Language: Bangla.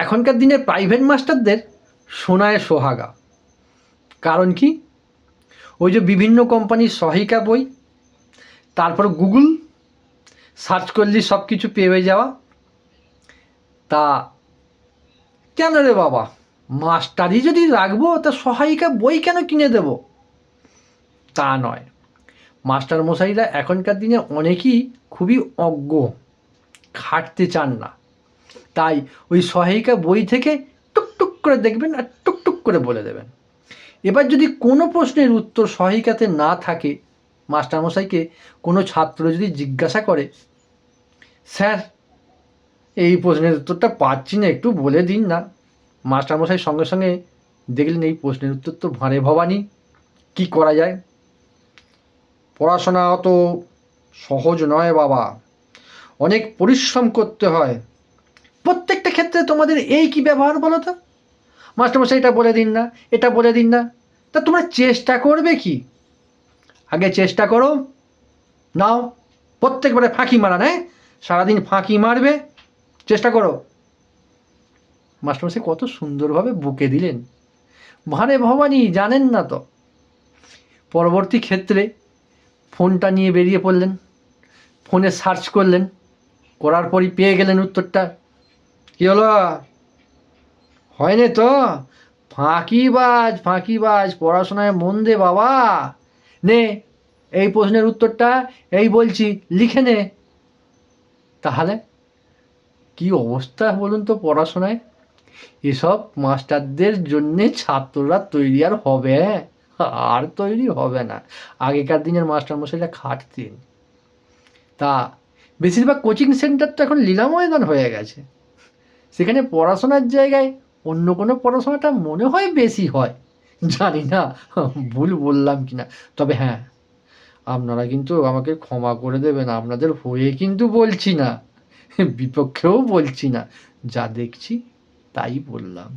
এখনকার দিনে প্রাইভেট মাস্টারদের সোনায় সোহাগা। কারণ কি? ওই যে বিভিন্ন কোম্পানির সহায়িকা বই, তারপর গুগল সার্চ করলেই সব কিছু পেয়ে যাওয়া। তা কেন রে বাবা, মাস্টারই যদি রাখবো তা সহায়িকা বই কেন কিনে দেব? তা নয়, মাস্টার মশাইরা এখনকার দিনে অনেকেই খুবই অজ্ঞ, খাটতে চান না। তাই ওই সহায়িকা বই থেকে টুকটুক করে দেখবেন আর টুকটুক করে বলে দেবেন। এবার যদি কোনো প্রশ্নের উত্তর সহায়িকাতে না থাকে, মাস্টারমশাইকে কোনো ছাত্র যদি জিজ্ঞাসা করে, স্যার এই প্রশ্নের উত্তরটা পাচ্ছি না, একটু বলে দিন না, মাস্টারমশাই সঙ্গে সঙ্গে দেখলেন এই প্রশ্নের উত্তর তো ভাঁড়ে ভবানী, কি করা যায়? পড়াশোনা অত সহজ নয় বাবা, অনেক পরিশ্রম করতে হয়। প্রত্যেকটা ক্ষেত্রে তোমাদের এই কি ব্যবহার বলো তো? মাস্টারমশাই এটা বলে দিন না, এটা বলে দিন না। তা তোমরা চেষ্টা করবে কি? আগে চেষ্টা করো, নাও প্রত্যেকবারে ফাঁকি মারা, হ্যাঁ সারাদিন ফাঁকি মারবে, চেষ্টা করো। মাস্টারমশাই কত সুন্দরভাবে বুকে দিলেন, ভাঁড়ে ভবানী জানেন না তো। পরবর্তী ক্ষেত্রে ফোনটা নিয়ে বেরিয়ে পড়লেন, ফোনে সার্চ করলেন, করার পরই পেয়ে গেলেন উত্তরটা। কি হলো, হয়নি তো? ফাঁকিবাজ ফাঁকিবাজ, পড়াশোনায় মন দে বাবা, নে এই প্রশ্নের উত্তরটা এই বলছি লিখে নে। তাহলে কি অবস্থা বলুন তো পড়াশোনায়? এসব মাস্টারদের জন্যে ছাত্ররা তৈরি আর হবে? আর তৈরি হবে না। আগেকার দিনের মাস্টারমশাইরা খাটতেন। তা বেশিরভাগ কোচিং সেন্টার তো এখন লীলা ময়দান হয়ে গেছে, সেখানে পড়াশোনার জায়গায় অন্য কোনো পড়াশোনাটা মনে হয় বেশি হয়। জানি না ভুল বললাম কিনা, তবে হ্যাঁ, আপনারা কিন্তু আমাকে ক্ষমা করে দেবেন, আপনাদের হয়ে কিন্তু বলছি না, বিপক্ষেও বলছি না, যা দেখছি তাই বললাম।